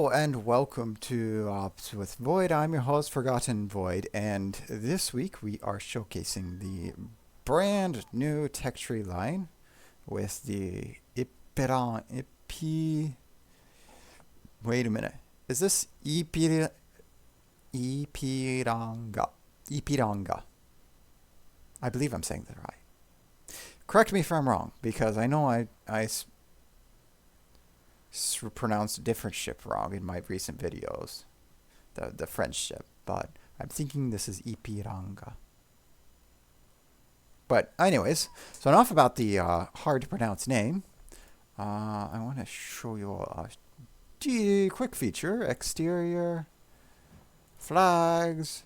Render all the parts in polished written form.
Hello and welcome to Ops with Void. I'm your host, Forgotten Void, and this week we are showcasing the brand new tech tree line with the Wait a minute. Is this Ipiranga? Ipiranga. I believe I'm saying that right. Correct me if I'm wrong, because I know I pronounced a different ship wrong in my recent videos, the French ship, but I'm thinking this is Ipiranga. But anyways, so enough about the hard to pronounce name. I want to show you a quick feature: exterior, flags,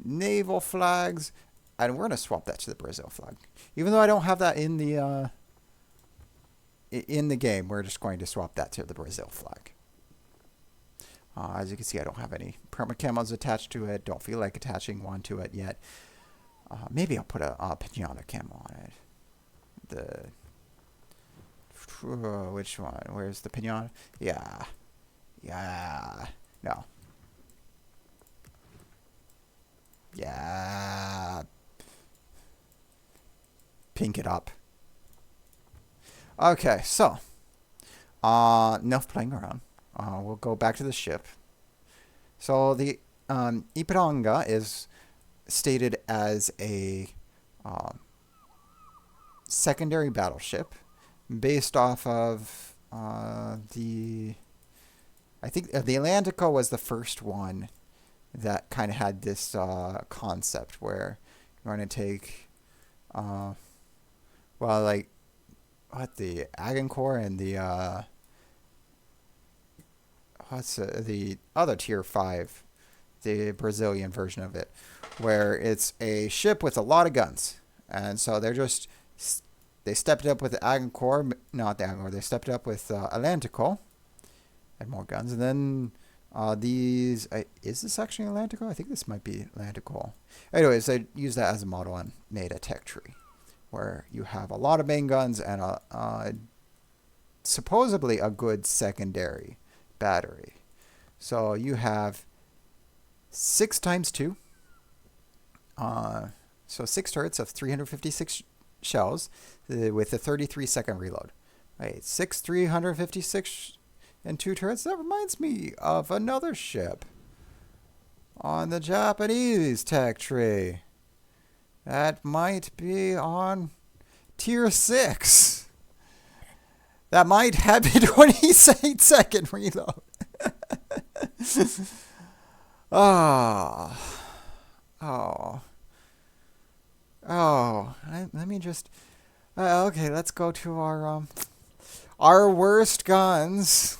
naval flags, and we're gonna swap that to the Brazil flag. Even though I don't have that in the game, we're just going to swap that to the Brazil flag. As you can see, I don't have any perma camos attached to it. Don't feel like attaching one to it yet. Maybe I'll put a pinata camo on it. Which one? Where's the pinata? Yeah. No. Yeah. Pink it up. Okay, so enough playing around. We'll go back to the ship. So the Ipiranga is stated as a secondary battleship based off of I think the Atlantico was the first one that kind of had this concept where you're going to take the Agincourt and the the other tier 5, the Brazilian version of it, where it's a ship with a lot of guns, and so they stepped up with the Agincourt, not the Agincourt, they stepped up with Atlantico and more guns, and then is this actually Atlantico? I think this might be Atlantico. Anyways, they used that as a model and made a tech tree where you have a lot of main guns and supposedly a good secondary battery. So you have 6 times 2. So 6 turrets of 356 shells with a 33-second reload. Right, 6 356 and 2 turrets. That reminds me of another ship on the Japanese tech tree. That might be on tier 6. That might have a 28-second reload. Let me just. Okay, let's go to our worst guns,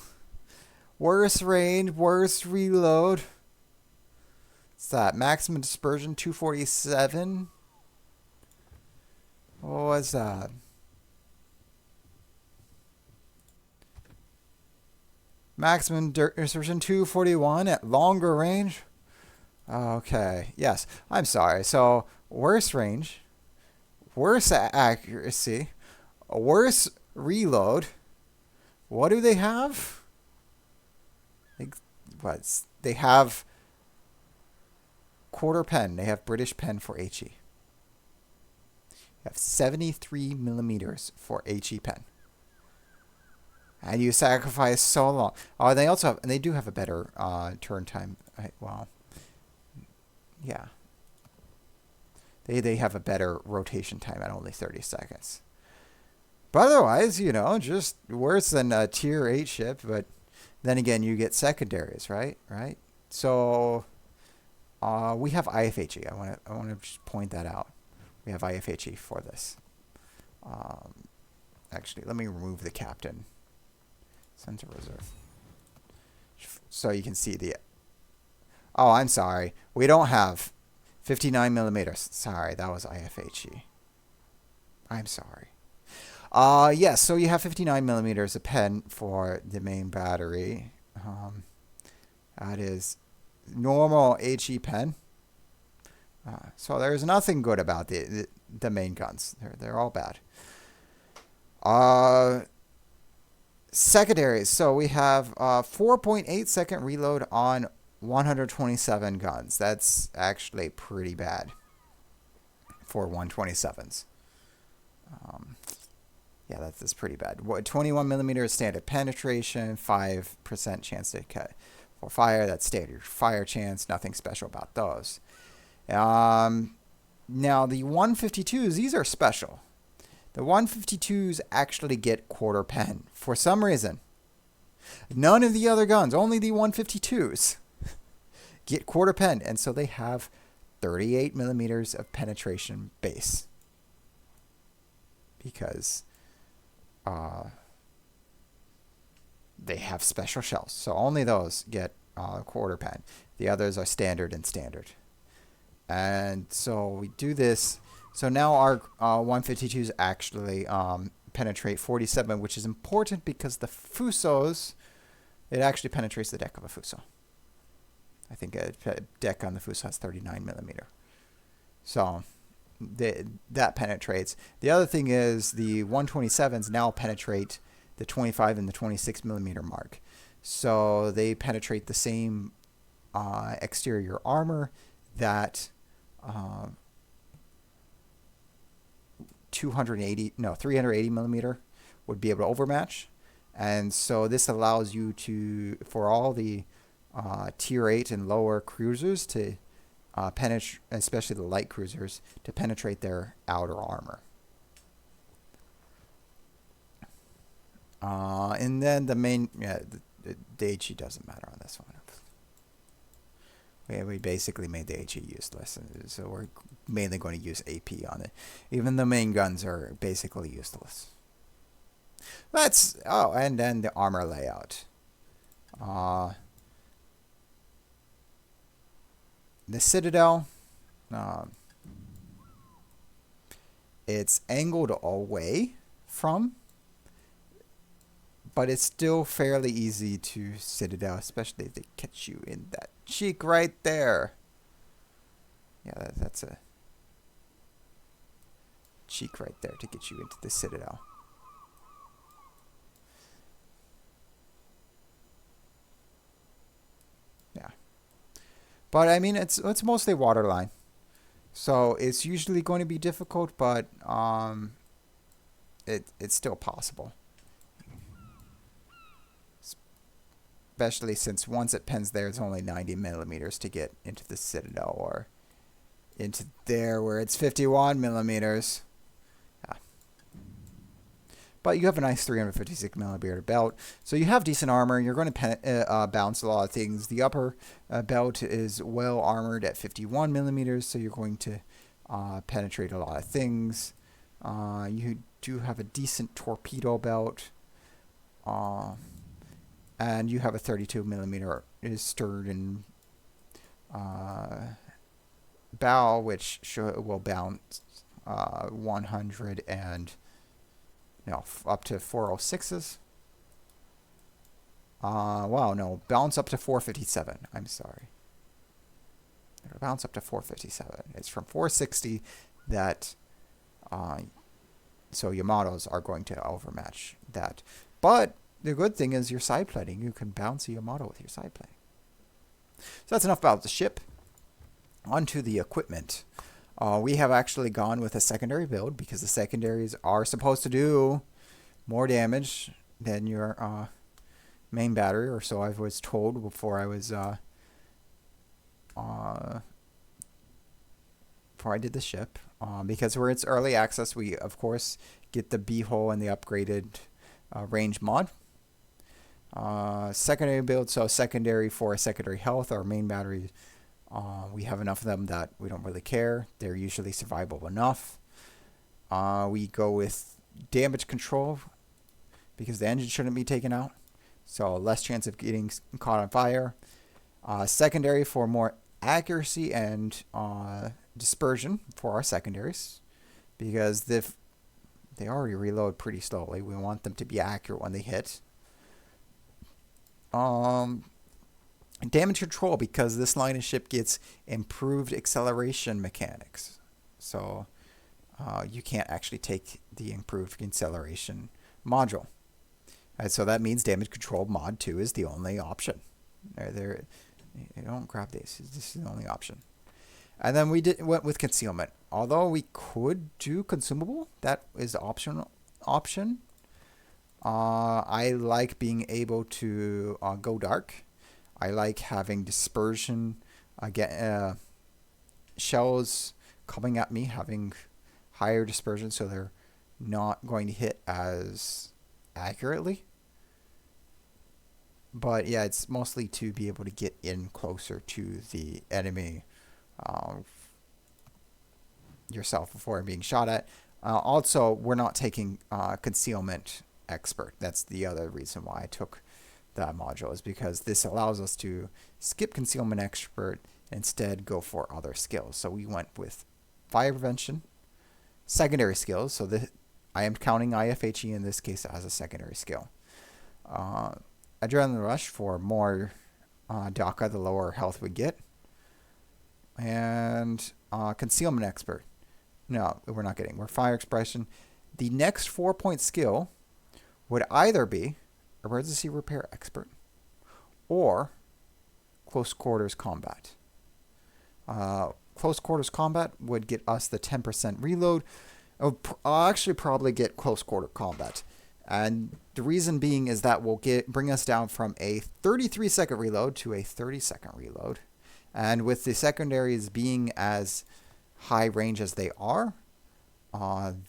worst range, worst reload. What's that? Maximum dispersion 247. What was that? Maximum dispersion 241 at longer range. Okay, yes. I'm sorry. So, worse range, worse accuracy, worse reload. What do they have? They have quarter pen. They have British pen for HE. You have 73 millimeters for HE pen. And you sacrifice so long. Oh, they also have, and they do have a better turn time. Yeah. They have a better rotation time at only 30 seconds. But otherwise, just worse than a tier 8 ship. But then again, you get secondaries, right? So we have IFHE. I want to just point that out. We have IFHE for this. Actually, let me remove the captain. Center reserve. So you can see the. Oh, I'm sorry. We don't have 59 millimeters. Sorry, that was IFHE. I'm sorry. Yes, so you have 59 millimeters of pen for the main battery. That is normal HE pen. So there's nothing good about the main guns. They're all bad. Secondaries. So we have 4.8 second reload on 127 guns. That's actually pretty bad for 127s. Yeah, that's pretty bad. 21 millimeters standard penetration, 5% chance to cut for fire. That's standard fire chance. Nothing special about those. Now the 152s, these are special. The 152s actually get quarter pen for some reason. None of the other guns, only the 152s, get quarter pen, and so they have 38 millimeters of penetration base because they have special shells. So only those get quarter pen. The others are standard and standard. And so we do this. So now our 152s actually penetrate 47, which is important because the Fusos, it actually penetrates the deck of a Fuso. I think a deck on the Fuso has 39 millimeter. So that penetrates. The other thing is the 127s now penetrate the 25 and the 26 millimeter mark. So they penetrate the same exterior armor that 380 millimeter would be able to overmatch. And so this allows you to, for all the tier 8 and lower cruisers to penetrate, especially the light cruisers, to penetrate their outer armor. And then the main, the HE doesn't matter on this one. We basically made the HE useless, so we're mainly going to use AP on it. Even the main guns are basically useless. And then the armor layout. The Citadel, it's angled away from, but it's still fairly easy to Citadel, especially if they catch you in that cheek right there. Yeah, that's a cheek right there to get you into the Citadel. Yeah. But I mean, it's mostly waterline. So it's usually going to be difficult, but it's still possible. Especially since once it pens there, it's only 90 millimeters to get into the Citadel or into there where it's 51 millimeters. Yeah. But you have a nice 356 millimeter belt, so you have decent armor. You're going to bounce a lot of things. The upper belt is well armored at 51 millimeters, so you're going to penetrate a lot of things. You do have a decent torpedo belt. And you have a 32 millimeter stern bow, which will bounce 100 and up to 406s. Wow, no, bounce up to 457. I'm sorry. It'll bounce up to 457. It's from 460 that. So Yamatos are going to overmatch that, but the good thing is your side plating. You can bounce a Yamato with your side plating. So that's enough about the ship. On to the equipment. We have actually gone with a secondary build because the secondaries are supposed to do more damage than your main battery, or so I was told before I was before I did the ship. Because we're its early access, we of course get the B-hole and the upgraded range mod. Secondary build, so secondary for a secondary health. Our main battery, we have enough of them that we don't really care. They're usually survivable enough. We go with damage control because the engine shouldn't be taken out, so less chance of getting caught on fire. Secondary for more accuracy and dispersion for our secondaries, because they already reload pretty slowly. We want them to be accurate when they hit. Damage control, because this line of ship gets improved acceleration mechanics. So you can't actually take the improved acceleration module. And so that means damage control mod 2 is the only option. You don't grab these. This is the only option. And then we went with concealment. Although we could do consumable, that is the option. I like being able to go dark. I like having dispersion. Shells coming at me having higher dispersion, so they're not going to hit as accurately. But yeah, it's mostly to be able to get in closer to the enemy yourself before being shot at. Also, we're not taking concealment expert. That's the other reason why I took that module, is because this allows us to skip concealment expert and instead go for other skills. So we went with fire prevention, secondary skills. So I am counting IFHE in this case as a secondary skill. Adrenaline rush for more DACA, the lower health we get. And concealment expert. No, we're not getting. We're fire expression. The next 4-point skill would either be emergency repair expert or close quarters combat. Close quarters combat would get us the 10% reload. I'll actually probably get close quarter combat. And the reason being is that will bring us down from a 33-second reload to a 30-second reload. And with the secondaries being as high range as they are,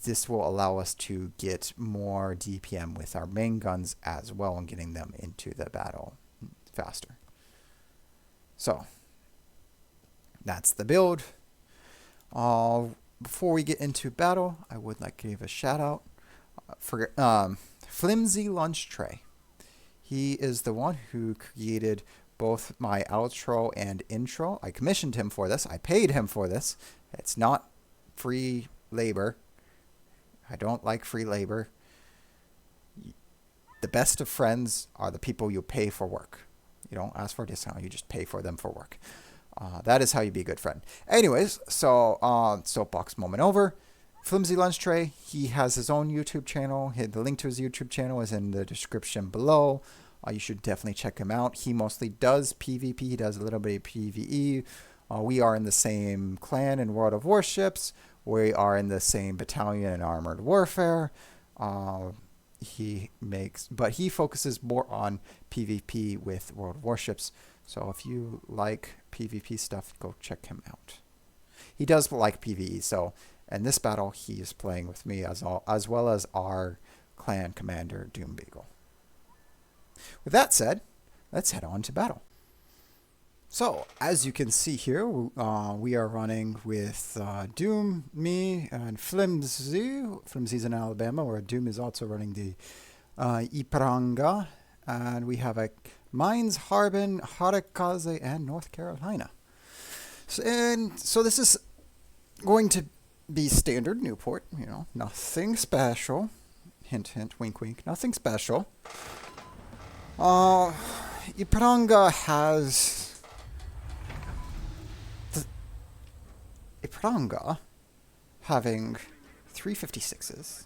this will allow us to get more DPM with our main guns as well and getting them into the battle faster. So, that's the build. Before we get into battle, I would like to give a shout out for Flimsy Lunch Tray. He is the one who created both my outro and intro. I commissioned him for this. I paid him for this. It's not free labor. I don't like free labor. The best of friends are the people you pay for work. You don't ask for a discount. You just pay for them for work. That is how you be a good friend. Anyways, so soapbox moment over. Flimsy Lunch Tray, he has his own YouTube channel. The link to his YouTube channel is in the description below. You should definitely check him out. He mostly does PvP. He does a little bit of PvE. We are in the same clan in World of Warships. We are in the same battalion in Armored Warfare. But he focuses more on PvP with World of Warships. So if you like PvP stuff, go check him out. He does like PvE, so in this battle, he is playing with me as well as our clan commander, Doombeagle. With that said, let's head on to battle. So, as you can see here, we are running with Doom, me, and Flimsy. Flimsy's in Alabama, where Doom is also running the Ipiranga. And we have a Mines, Harbin, Harakaze, and North Carolina. So this is going to be standard Newport, nothing special. Hint, hint, wink, wink, nothing special. Ipiranga has... Ipiranga having 356s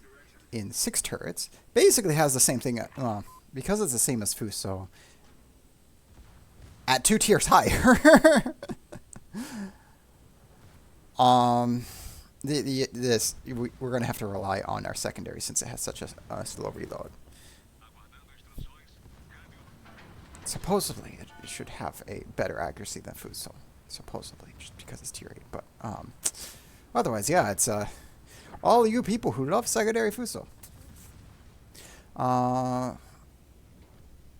in 6 turrets basically has the same thing, because it's the same as Fuso, at 2 tiers higher. We're going to have to rely on our secondary since it has such a slow reload. Supposedly, it should have a better accuracy than Fuso. Supposedly, just because it's tier 8. But otherwise, yeah, it's all you people who love secondary Fuso.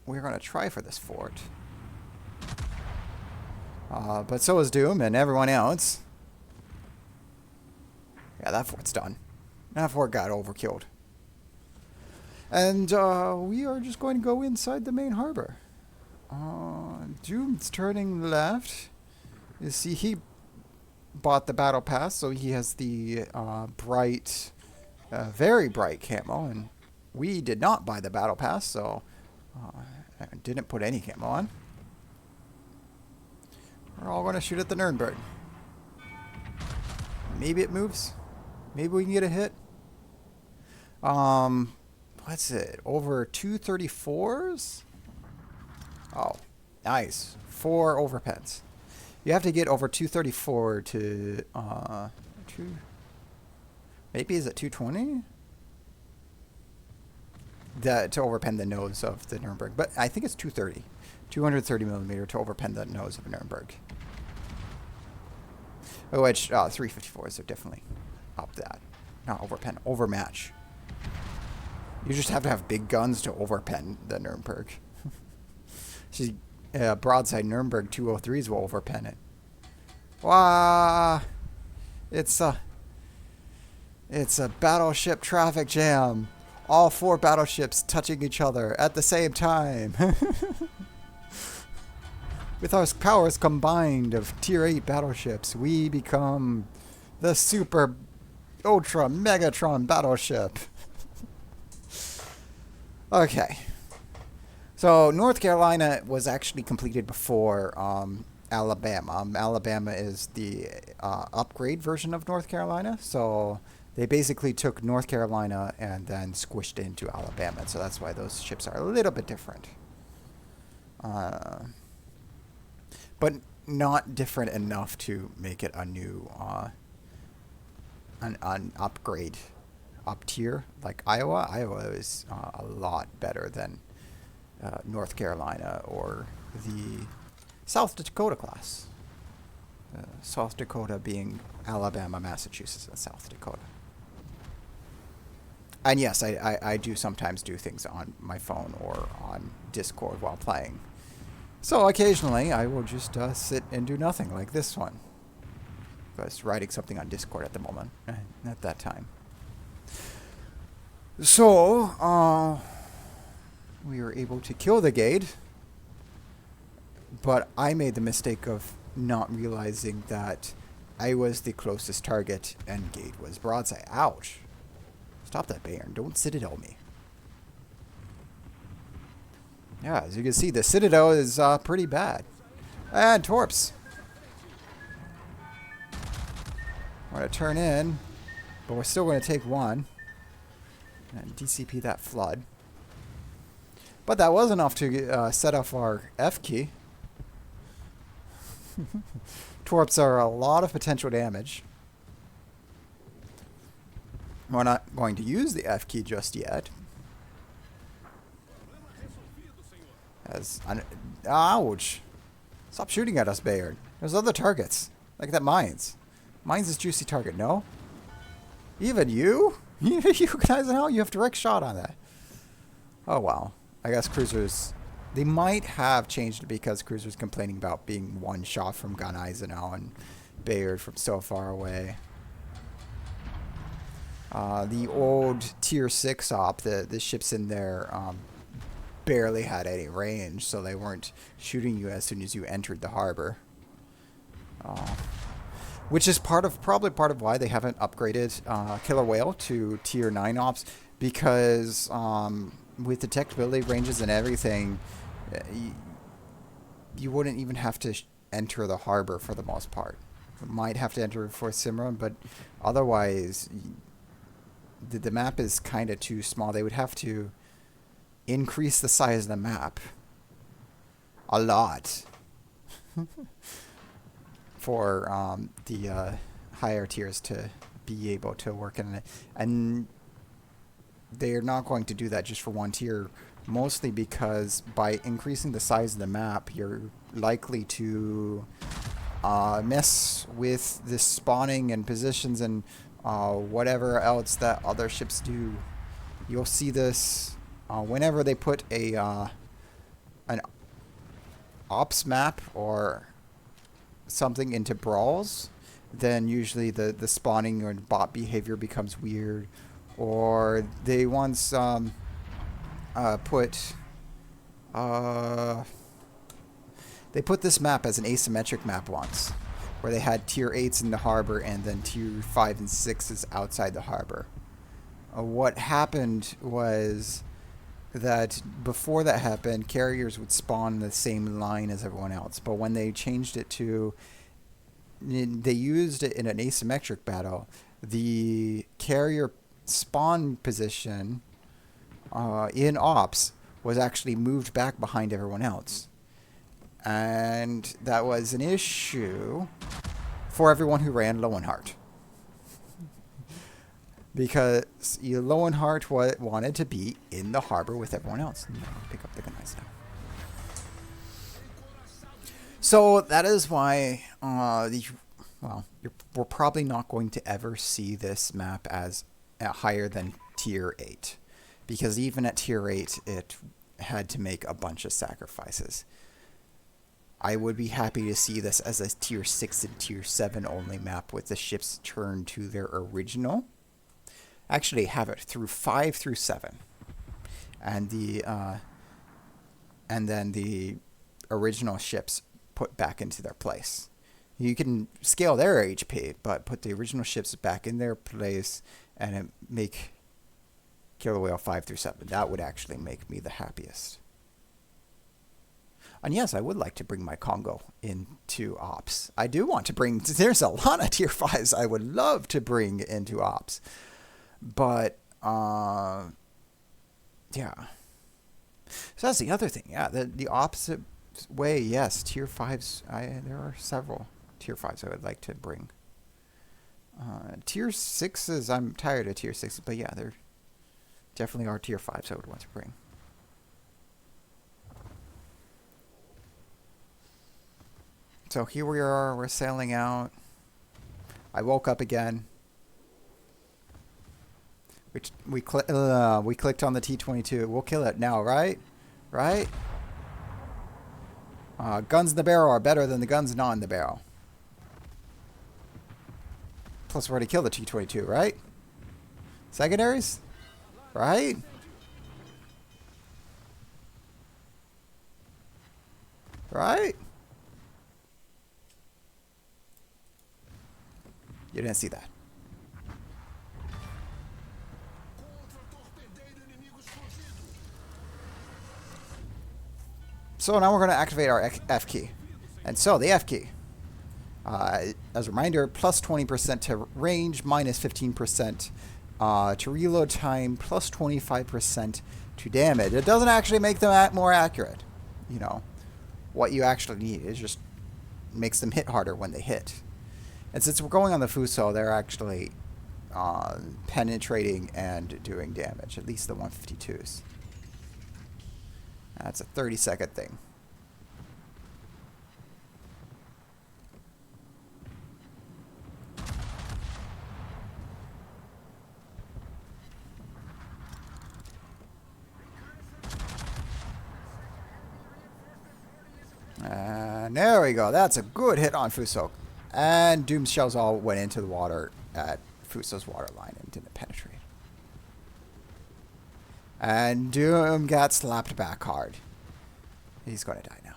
We're going to try for this fort. But so is Doom and everyone else. Yeah, that fort's done. That fort got overkilled. And we are just going to go inside the main harbor. Doom's turning left. You see, he bought the battle pass, so he has the bright, very bright camo, and we did not buy the battle pass, so I didn't put any camo on. We're all going to shoot at the Nürnberg. Maybe it moves. Maybe we can get a hit. what's it? Over 234s? Oh, nice. 4 overpens. You have to get over 234 to, maybe is it 220? To overpen the nose of the Nuremberg. But I think it's 230. 230 millimeter to overpen the nose of a Nuremberg. Which 354s are definitely up that. Not overpen, overmatch. You just have to have big guns to overpen the Nuremberg. Broadside Nuremberg 203s will overpen it. Wow! It's a battleship traffic jam. All 4 battleships touching each other at the same time. With our powers combined of Tier 8 battleships, we become the Super Ultra Megatron battleship. Okay. So, North Carolina was actually completed before Alabama. Alabama is the upgrade version of North Carolina. So, they basically took North Carolina and then squished it into Alabama. So, that's why those ships are a little bit different. But not different enough to make it a new an upgrade, up tier like Iowa. Iowa is a lot better than North Carolina or the South Dakota class. South Dakota being Alabama, Massachusetts, and South Dakota. And yes, I do sometimes do things on my phone or on Discord while playing. So occasionally I will just sit and do nothing like this one. I was writing something on Discord at the moment, at that time. So, we were able to kill the Gade, but I made the mistake of not realizing that I was the closest target and Gade was broadside. Ouch. Stop that, Bayern. Don't Citadel me. Yeah, as you can see, the Citadel is pretty bad. And Torps. We're going to turn in, but we're still going to take one. And DCP that flood. But that was enough to set off our F key. Torps are a lot of potential damage. We're not going to use the F key just yet. Ouch. Stop shooting at us, Bayard. There's other targets. Like that mines. Mines is juicy target, no? Even you? You guys know you have direct shot on that. Oh, wow. I guess cruisers... They might have changed it because cruisers complaining about being one shot from Gun Eisenhower and Bayard from so far away. The old Tier 6 op, the ships in there... barely had any range, so they weren't shooting you as soon as you entered the harbor. Which is probably part of why they haven't upgraded Killer Whale to Tier 9 ops, because with detectability ranges and everything, you wouldn't even have to enter the harbor for the most part. You might have to enter for Simran, but otherwise, the map is kind of too small. They would have to increase the size of the map a lot for the higher tiers to be able to work in it. And they're not going to do that just for one tier, mostly because by increasing the size of the map, you're likely to mess with the spawning and positions and whatever else that other ships do. You'll see this whenever they put an ops map or something into brawls, then usually the spawning or bot behavior becomes weird. Or they once put this map as an asymmetric map once, where they had tier 8s in the harbor and then tier 5 and 6s outside the harbor. What happened was that before that happened, carriers would spawn the same line as everyone else. But when they changed it to, they used it in an asymmetric battle, the carrier spawn position in ops was actually moved back behind everyone else. And that was an issue for everyone who ran Lowenhart. Because Lowenhart wanted to be in the harbor with everyone else. Pick up the guys now. So that is why, we're probably not going to ever see this map as higher than tier 8. Because even at tier 8, it had to make a bunch of sacrifices. I would be happy to see this as a tier 6 and tier 7 only map with the ships turned to their original. Actually have it through 5 through 7. And then the original ships put back into their place. You can scale their HP, but put the original ships back in their place and make Killer Whale 5 through 7. That would actually make me the happiest. And yes, I would like to bring my Congo into Ops. I do want to bring... There's a lot of tier 5s I would love to bring into Ops. But, yeah. So that's the other thing. Yeah, the opposite way, yes, tier 5s. There are several tier 5s I would like to bring. Tier 6s, I'm tired of tier 6s. But yeah, there definitely are tier 5s I would want to bring. So here we are, we're sailing out. I woke up again. We clicked on the T-22. We'll kill it now, right? Right? Guns in the barrel are better than the guns not in the barrel. Plus, we already killed the T-22, right? Secondaries? Right? Right? You didn't see that. So now we're going to activate our F key. And so the F key, as a reminder, plus 20% to range, minus 15% to reload time, plus 25% to damage. It doesn't actually make them more accurate. You know, what you actually need is just makes them hit harder when they hit. And since we're going on the Fuso, they're actually penetrating and doing damage, at least the 152s. That's a 30-second thing. And there we go. That's a good hit on Fuso. And Doom's shells all went into the water at Fuso's waterline and didn't penetrate. And Doom got slapped back hard. He's going to die now.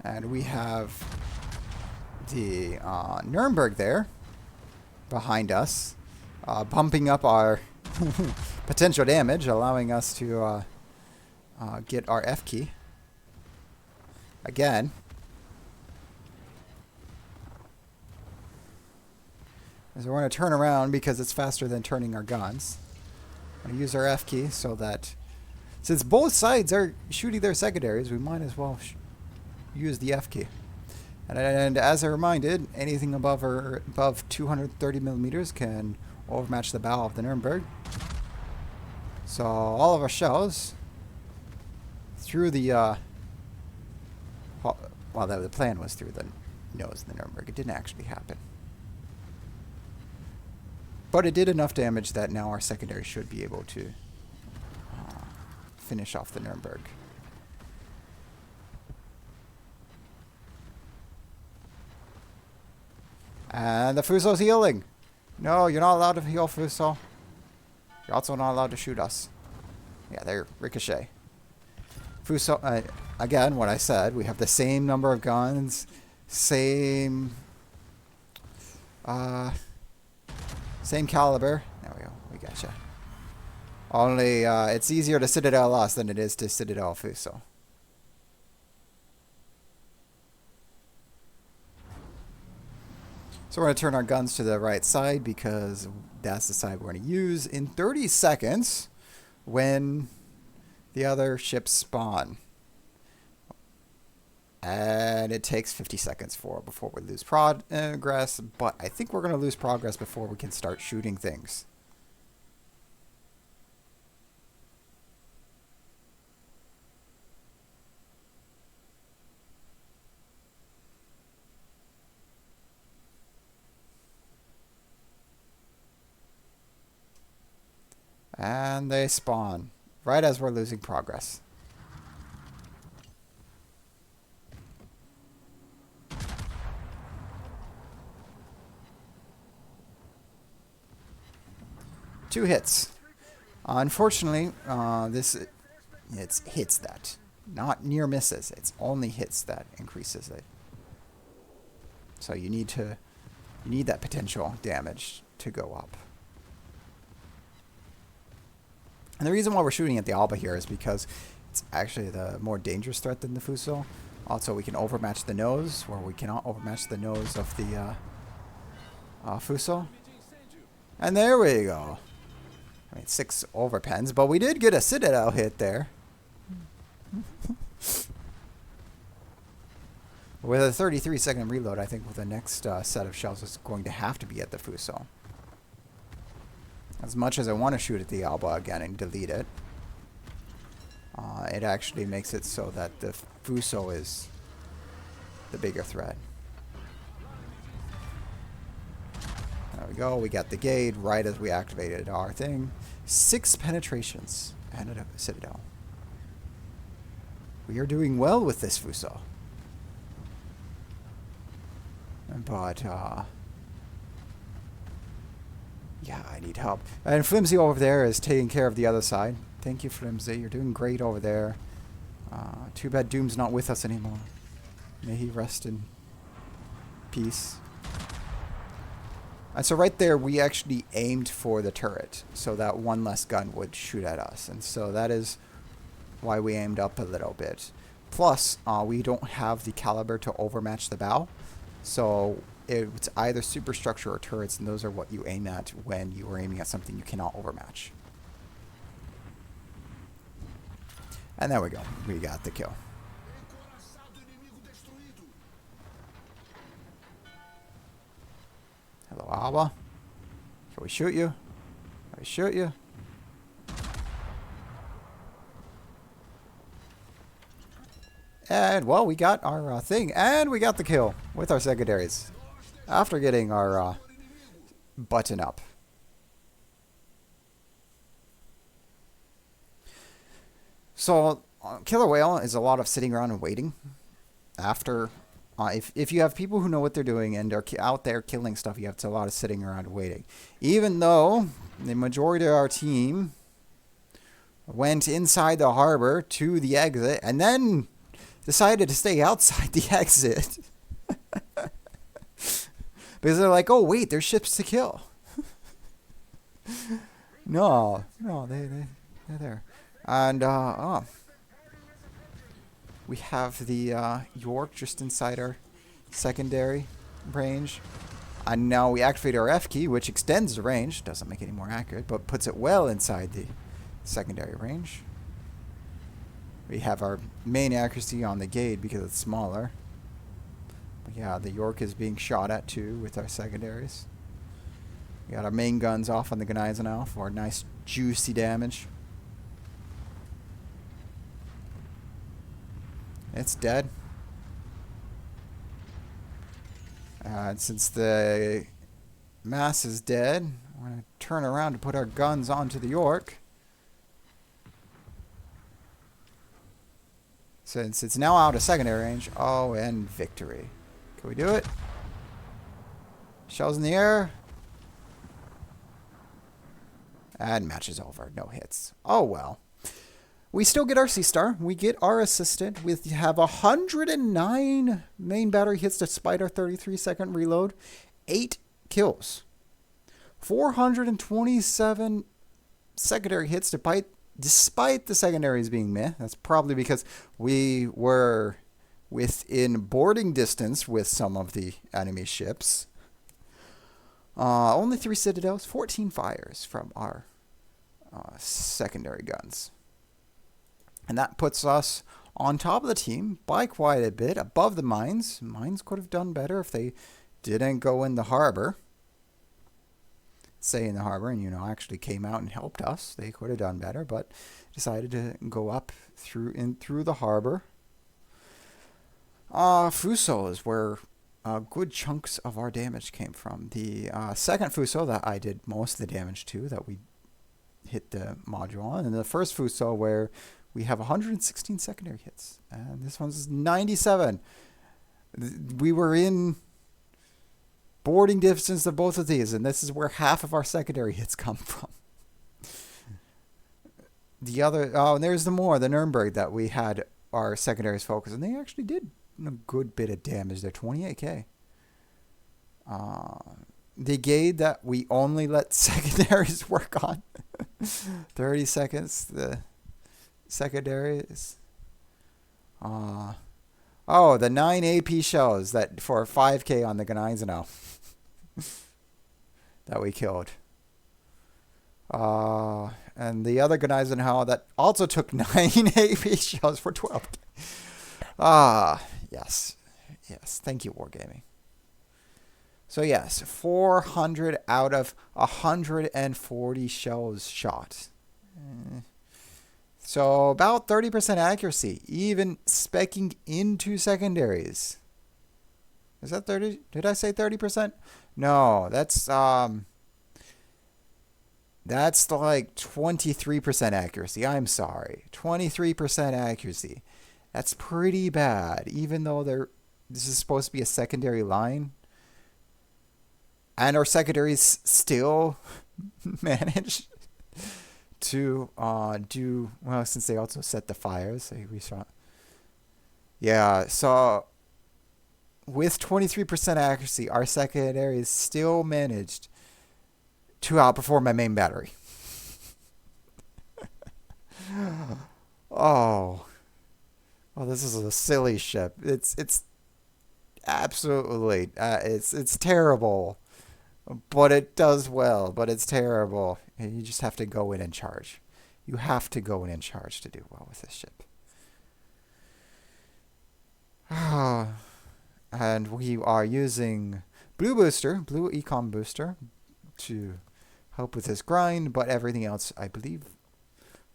And we have the Nuremberg there behind us, pumping up our potential damage, allowing us to get our F key. Again. As we're going to turn around because it's faster than turning our guns. We're going to use our F key so that since both sides are shooting their secondaries, we might as well use the F key. And as I reminded, anything above 230 millimeters can overmatch the bow of the Nuremberg. So all of our shells through the well, the plan was through the nose of the Nuremberg. It didn't actually happen. But it did enough damage that now our secondary should be able to finish off the Nuremberg. And the Fuso's healing. No, you're not allowed to heal Fuso. You're also not allowed to shoot us. Yeah, they're ricochet. Fuso, again, what I said, we have the same number of guns, same caliber. There we go, we gotcha. Only, it's easier to Citadel us than it is to Citadel Fuso. So we're going to turn our guns to the right side because that's the side we're going to use in 30 seconds when the other ships spawn. And it takes 50 seconds before we lose progress, but I think we're going to lose progress before we can start shooting things. And they spawn right as we're losing progress. Two hits. Unfortunately, it's hits that, not near misses. It's only hits that increases it. So you need that potential damage to go up. And the reason why we're shooting at the Alba here is because it's actually the more dangerous threat than the Fuso. Also, we can overmatch the nose, where we cannot overmatch the nose of the Fuso. And there we go. I mean, 6 overpens, but we did get a Citadel hit there. With a 33-second reload, I think the next set of shells is going to have to be at the Fuso. As much as I want to shoot at the Alba again and delete it, it actually makes it so that the Fuso is the bigger threat. There we go. We got the Gade right as we activated our thing. 6 penetrations and a Citadel. We are doing well with this Fuso. But, yeah, I need help. And Flimsy over there is taking care of the other side. Thank you, Flimsy. You're doing great over there. Too bad Doom's not with us anymore. May he rest in peace. And so right there, we actually aimed for the turret, so that one less gun would shoot at us. And so that is why we aimed up a little bit. Plus, we don't have the caliber to overmatch the bow. So it's either superstructure or turrets, and those are what you aim at when you are aiming at something you cannot overmatch. And there we go. We got the kill. Hello, Alba. Can we shoot you? Can we shoot you? And, well, we got our thing, and we got the kill with our secondaries after getting our button up. So, Killer Whale is a lot of sitting around and waiting after. If you have people who know what they're doing and are out there killing stuff, you have to a lot of sitting around and waiting. Even though the majority of our team went inside the harbor to the exit and then decided to stay outside the exit. Because they're like, oh, wait, there's ships to kill. No, they're there. And, we have the York just inside our secondary range. And now we activate our F key, which extends the range. Doesn't make it any more accurate, but puts it well inside the secondary range. We have our main accuracy on the Gade because it's smaller. But yeah, the York is being shot at too with our secondaries. We got our main guns off on the Gneisenau now for nice juicy damage. It's dead. And since the mass is dead, we're going to turn around to put our guns onto the York. Since it's now out of secondary range. Oh, and victory. Can we do it? Shells in the air. And match is over. No hits. Oh, well. We still get our C-Star. We get our assistant. We have 109 main battery hits despite our 33-second reload. 8 kills. 427 secondary hits despite the secondaries being meh. That's probably because we were within boarding distance with some of the enemy ships. Only 3 citadels, 14 fires from our secondary guns. And that puts us on top of the team by quite a bit, above the mines. Mines could have done better if they didn't go in the harbor. Stay in the harbor and, you know, actually came out and helped us. They could have done better, but decided to go up through the harbor. Fuso is where good chunks of our damage came from. The second Fuso that I did most of the damage to, that we hit the module on, and the first Fuso where we have 116 secondary hits, and this one's 97. We were in boarding distance of both of these, and this is where half of our secondary hits come from. The other, and there's the Nuremberg that we had our secondaries focus, and they actually did a good bit of damage. They're 28k. The Gade that we only let secondaries work on, 30 seconds. The secondaries. Oh, the 9 AP shells that for 5k on the Gneisenau that we killed. And the other Gneisenau that also took 9 AP shells for 12. Yes. Yes. Thank you, Wargaming. So yes, 400 out of 140 shells shot. So about 30% accuracy, even specking into secondaries. Is that 30? Did I say 30%? No, that's like 23% accuracy. I'm sorry. 23% accuracy. That's pretty bad, even though this is supposed to be a secondary line. And our secondaries still managed to do well, since they also set the fires. We shot. Yeah, so with 23% accuracy, our secondaries still managed to outperform my main battery. Oh, this is a silly ship. It's absolutely it's terrible. But it does well, but it's terrible. And you just have to go in and charge. You have to go in and charge to do well with this ship. And we are using Blue Econ Booster, to help with this grind, but everything else, I believe...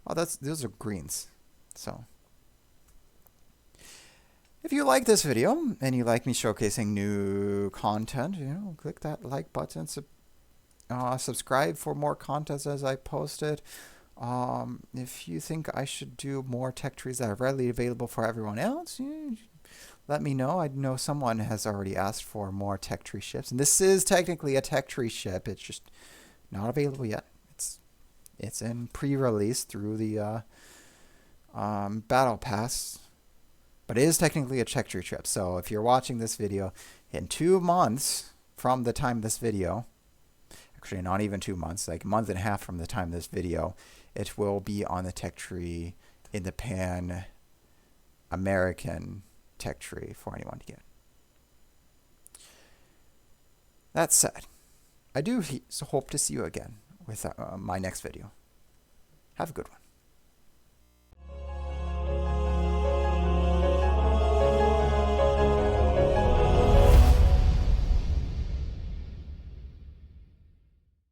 those are greens. So... if you like this video and you like me showcasing new content, click that like button. Subscribe for more content as I post it. If you think I should do more tech trees that are readily available for everyone else, let me know. I know someone has already asked for more tech tree ships, and this is technically a tech tree ship. It's just not available yet. It's in pre-release through the Battle Pass. But it is technically a tech tree trip. So if you're watching this video in 2 months from the time of this video, actually not even 2 months, like a month and a half from the time of this video, it will be on the tech tree in the Pan American tech tree for anyone to get. That said, I do hope to see you again with my next video. Have a good one.